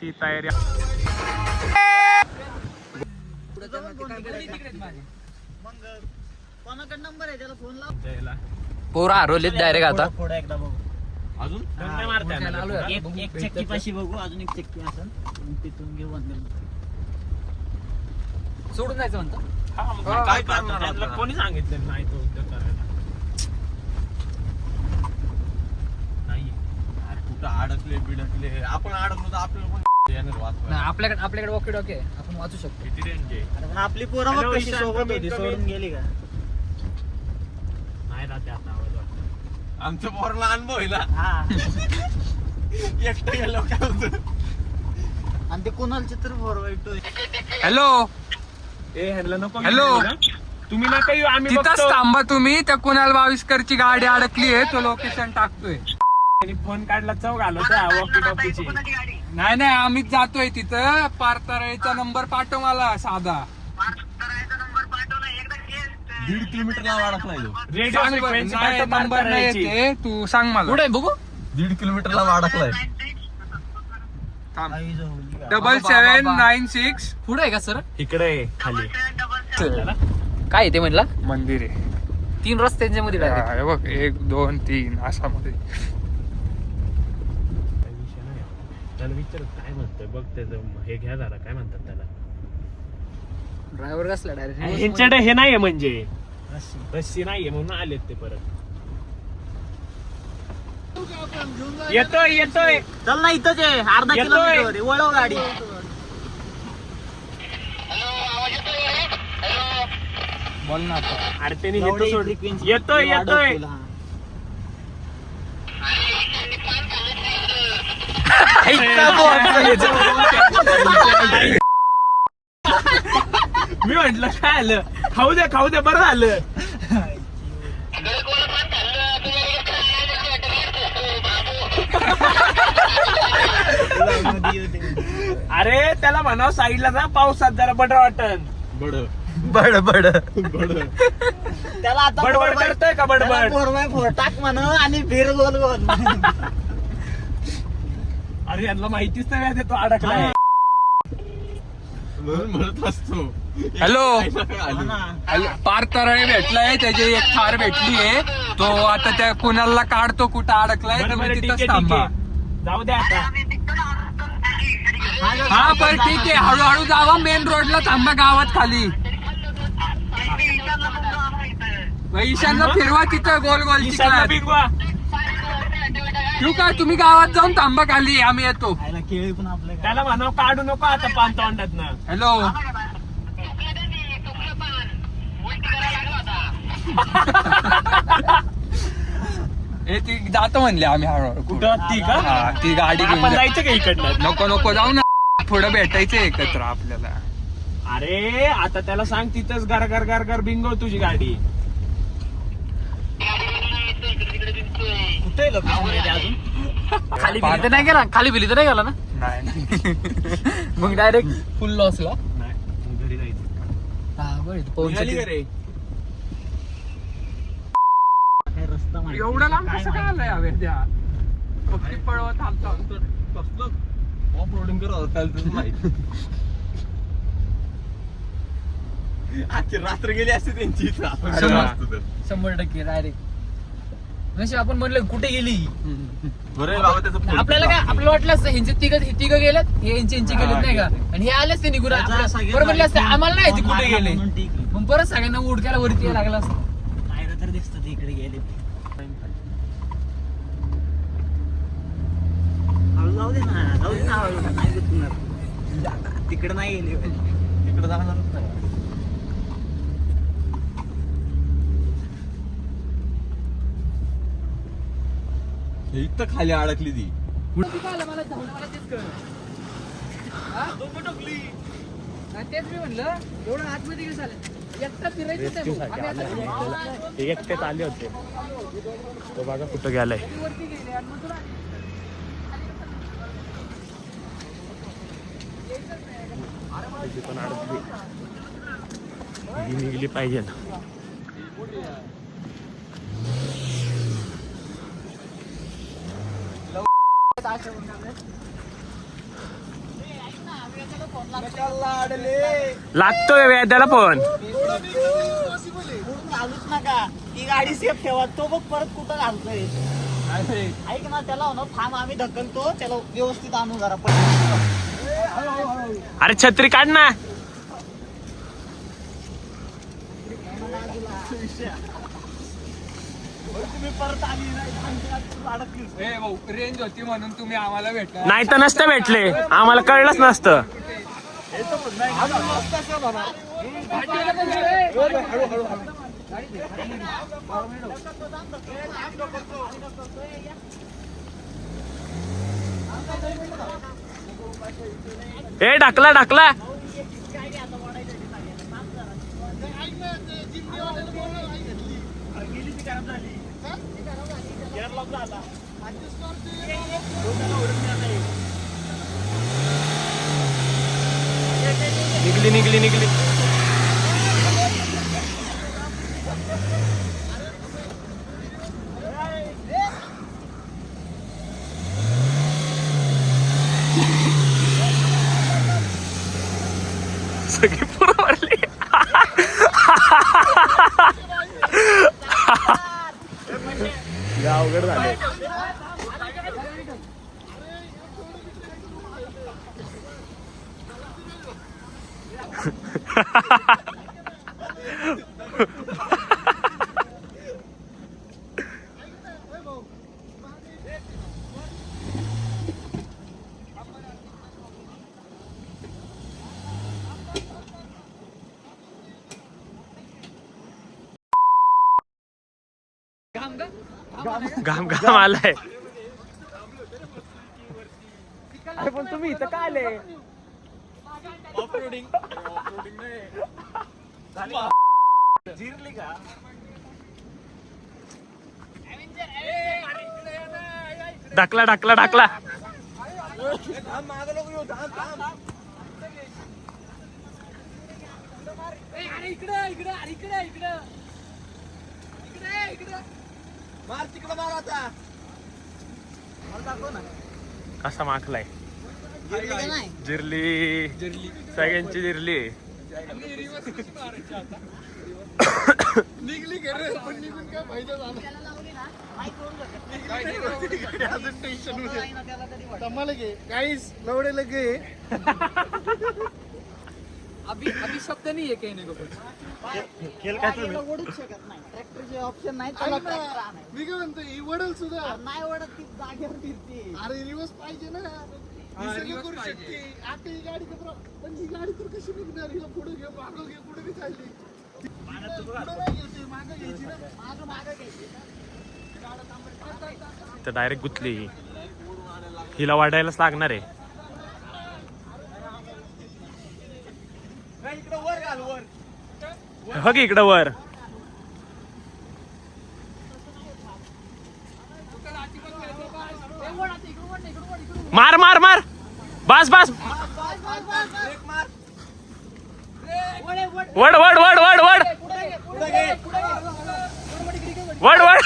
तयारी नंबर आहे त्याला फोन लाव. पोरं हरवलेत डायरेक्ट आता. थोडा एकदा बघू अजून एक चक्की पाशी बघू, अजून एक चक्की असेल तिथून घेऊ अंदर. सोडून जायचं म्हणतो. काय करणार कोणी सांगितलं नाही तो उद्योग करायला. नाही कुठं अडकले बिडकले आपण अडकलो तर आपल्याला कोण येणार वाचवायला? नाही, आपल्याकडे वॉकी टॉकी आहे, आपण वाचू शकतो. किती रेंज आहे अरे पण आपली पोरं बघ कशी सोबत होती, सोडून गेली का? नाही राहते आता आवाज वाटतो. आमच्या पोराला अनुभव आहे ना. हा. एकटं गेलो काय होतं. आणि ते कुणाल चित्र फोरवाईटो. हॅलो ए ह्याला नको हॅलो. तुम्ही ना काही आम्ही तिथंच बघतो. थांबा तुम्ही. त्या कुणाल बाविस्करची गाडी अडकली आहे, तो लोकेशन टाकतोय. त्यांनी फोन काढला चव घालतो त्या वॉकी टॉकीची. नाही आम्हीच जातोय तिथं. पारताराचा नंबर पाठव मला साधा. 1.5 किलोमीटरला अडकलाय तो. रेडिओ फ्रिक्वेन्सी नंबर नाही येते, तू सांग मला. कुठे बघू. 1.5 किलोमीटरला अडकलाय. 7796 पुढे आहे का सर? इकडे आहे, खाली काय आहे ते म्हणला? मंदिर आहे. 3 रस्त्यांच्या मध्ये डायरेक्ट. हे बघ 1 2 3 असा मध्ये. काही विषय नाही. त्याला विचार काय म्हणतोय बघ, त्याचं हे घ्या जरा, काय म्हणतात त्याला. ड्रायव्हर कसला डायरेक्ट. ह्यांच्याकडे हे नाहीये म्हणजे रस्सी नाहीये म्हणून आलेत ते परत. येतोय चल ना, इथंच आहे, अर्धा येतोय. किलोमीटर आहे. वळव गाडी. बोल ना आता. अरे त्यांनी एवढी येतो सोड. frequency येतोय वाढव तुला. मी म्हंटल काय आलं, खाऊ दे बरं झालं. अरे त्याला म्हणावं साईडला जा, पावसात जरा बडर वाटन. बड त्याला आता बडबड करतोय का बडबड? 4x4 टाक म्हण आणि फिर गोल गोल. अरे यांना माहितीच नाही तो अडकलाय. म्हणून म्हणत असतो. हॅलो. हा ना. पारताराळे भेटलाय, त्याची एक थार भेटली आहे. तो आता त्या कुणाला काढतो कुठं अडकलाय, बरं, तुम्ही ठीक तिथंच आहे, थांबा. जाऊ द्या आता. हा बरं ठीक आहे, हळूहळू जावा. मेन रोडला थांबा, गावात खाली. ईशानला फिरवा तिथं गोल गोल ईशानला चिखलात. बिंगवा. ठेवू का? तुम्ही गावात जाऊन थांबा खाली, आम्ही येतो. खायला केळी पण आपल्या त्याला म्हणावं काढू नको आता पान तोंडातनं. हॅलो. ए ती जातो म्हणले आम्ही हळूहळू. कुठं ती का? हा, ती गाडी घेऊन आपण जा. जायचं का इकडनं? नको जाऊ ना, थोडं भेटायचं एकत्र आपल्याला. अरे आता त्याला सांग तिथंच घर बिंगव तुझी गाडी. कुठे लोकेशन अजून. खाली बिली तर नाही गेला, खाली बिली तर नाही गेला ना. नाही मग डायरेक्ट फुल लॉसला. नाही घरी जायचं. हा बरं. निघाली का रे? काय रस्ता माहिती. एवढं लांब कसं काय आलंय हवे त्या पक्षी पळवत आलतो. कसलं ऑफ रोडिंग करत होता त्याला माहिती. आजची रात्र गेली असते त्यांची इथं. आपण अरे गेलो वा. असतो तर. 100% डायरेक्ट. नशी आपण म्हणलं कुठे गेली. बरं आहे बाबा त्याचं फोन आपल्याला काय आपल्याला वाटलं असतं ह्यांचे तिघ गेलेत, हे यांचे गेलेत नाही का, आणि हे आलेच ते निघून. बरं म्हटलं असतं आम्हाला नाही माहिती कुठे गेले. म्हणून ठीक आहे. मग परत सगळ्यांना उडक्याला वरती यायला लागला असतं. पायऱ्या तर दिसतात इकडे गेले. हळू जाऊ दे ना, हळू नाही गुतणार. तिकडे नाही गेले. तिकडे जाणारच नाही. हे इथं खाली अडकली ती. तेच मी म्हणलं एवढं आतमध्ये कसं आलं. एकटा फिरायचं नाही भाऊ. आम्ही आता ते एकटेच आले होते. तो बघा कुठं गेलाय. वरती गेले आणि मग तुला त्याची पण अडकली. ही निघली पाहिजे ना. फोन लागतोय वेद्याला फोन. घालूच नका ती गाडी सेफ ठेवा. तो बघ परत कुठं घालतोय. ऐक ना त्याला हो ना थांब आम्ही ढकलतो त्याला व्यवस्थित आणू जरा पण. अरे छत्री काढ ना. तुम्ही परत आली अडकली. ए भाऊ रेंज होती म्हणून तुम्ही आम्हाला भेटला. नाही तर नसतं भेटले, आम्हाला कळलंच नसतं. ए ढकला ढकला. निघली निघली निघली. सगळी पुरं भरली. अवघड झाले. घाम घाम आलाय. पण तुम्ही इथं काय आले? जिरली का ढकला ढकला ढकला. मार तिकडं मार आता. कसा माखलाय? नाही जिरली सगळ्यांची जिरली. निघली घरे पण निघून काय फायदा झाला. अजून टेन्शन होते. मला घे काहीच लवडे लगे. अभी शब्द नाही आहे काही नाही. ओढूच शकत नाही. ट्रॅक्टरचे ऑप्शन नाही त्याला ट्रॅक्टर आणायचं. मी काय म्हणतो ही वडल सुद्धा. नाही ओढत ती जागेवर फिरते. अरे रिवर्स पाहिजे ना. ही सगळी करू शकते. आता ही गाडी पण ही गाडी तर कशी निघणार. हिला पुढे घे मागं घे कुठे बी चालली. पुढं नाही घ्यायची मागं घ्यायची ना. मागं घ्यायची ना. तर डायरेक्ट गुतली. हिला वाढायलाच लागणार आहे. इकडं वर घाल वर. हो की इकडं वर. मार मार मार. बस बस. वड वड वड वड वड वड वड.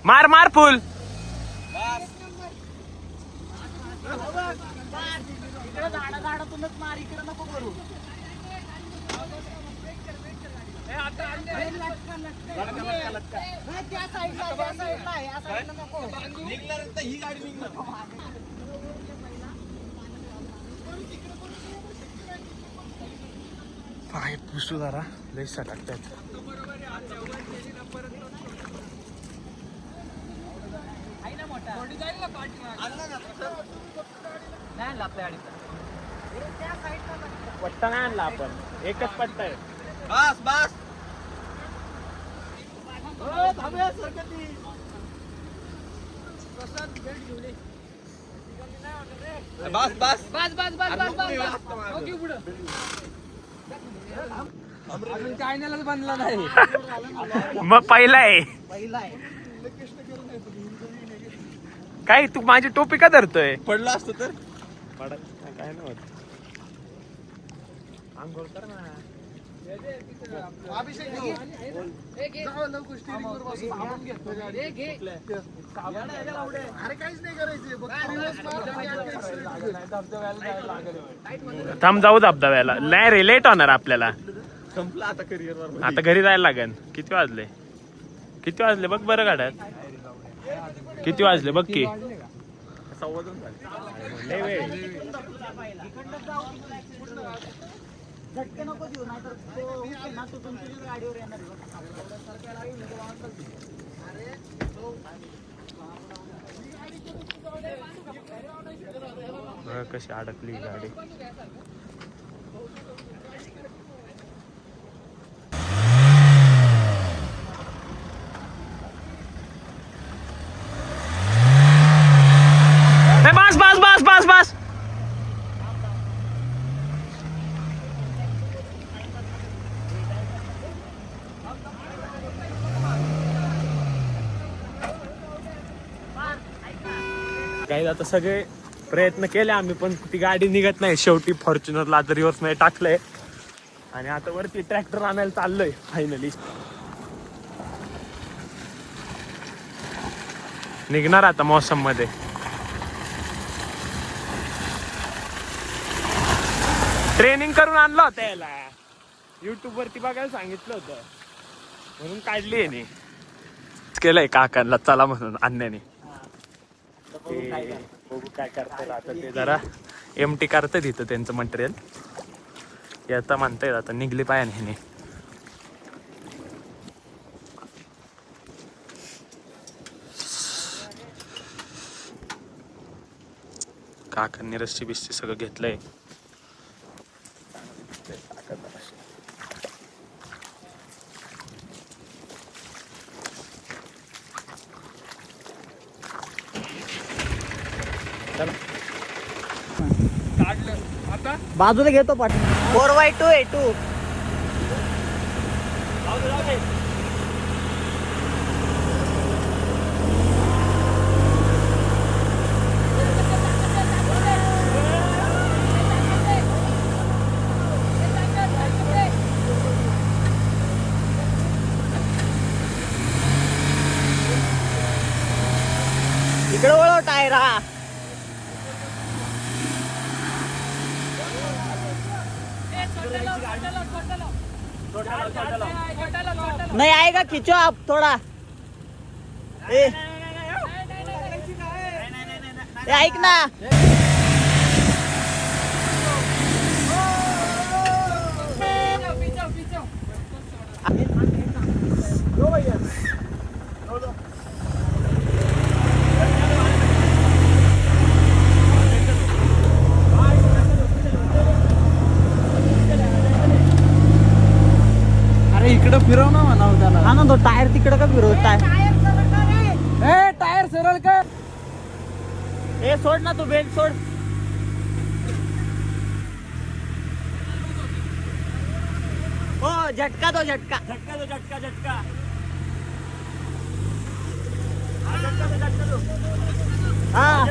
मार मार फुल. झाडातूनच मार इकडे नको करू. त्या साईडला या साईडला नको. निघणार तर ही गाडी निघणार. पाय पुसू जरा लय सटाकतात. पट्टा नाही आणला आपण. एकच पट्टा आहे. बस बस. बस बस. बस बस बस बस बस. ओके पुढं. अजून चायनालाच बनला नाही. मग पहिला आहे पहिला आहे. काय तू माझी टोपी का धरतोय? पडलं असतं तर काय नाही होत. आंघोळ कर ना. अभिषेक घेऊ जाऊ लवकर स्टिअरिंग वर बसून आपण घेतो गाडी. अरे काहीच नाही करायचे फक्त reverse मार आणि आता accelerate. थांब जाऊ धबधब्याला. नाही रे लेट होणार आपल्याला. संपलं आता करिअर आता घरी जायला लागेल. किती वाजले बघ बरं गाड्यात. किती वाजले बघ की. लय वेळ. झटके नको देऊ नाहीतर तो उचलेल ना, तो तुमच्याच गाडीवर येणार आहे. बघ कशी अडकली गाडी. बस बस बस बस बस. काही आता सगळे प्रयत्न केले आम्ही पण ती गाडी निघत नाही. शेवटी फॉर्च्युनरला आता रिव्हर्स मध्ये टाकलंय आणि आता वरती ट्रॅक्टर आणायला चाललोय फायनली. निघणार आता मौसम मध्ये. ट्रेनिंग करून आणलं होतं याला. युट्यूब वरती बघायला सांगितलं होतं म्हणून काढली आहे. केलंय काकांना चला म्हणून आणण्याने. बघू काय करता आता ते जरा एमटी करतात इथं त्यांचं मटेरियल. येता म्हणताय आता निघली पाहिजे ह्याने. काकांनी रस्सी बिस्सी सगळं घेतलंय. बाजूला घेतो पाठ. 4x2 A2. इकडे वळव टायर. हा नहीं आएगा, खींचो आप थोड़ा. ए ऐक ना. इकडं फिरव ना म्हणावं त्याला. हा ना, तो टायर तिकडे का फिरवत टायर. टायर सरळ कर. ए सोड ना, तू बेल्ट सोड. हो झटका दो, झटका झटका दो, झटका झटका. हा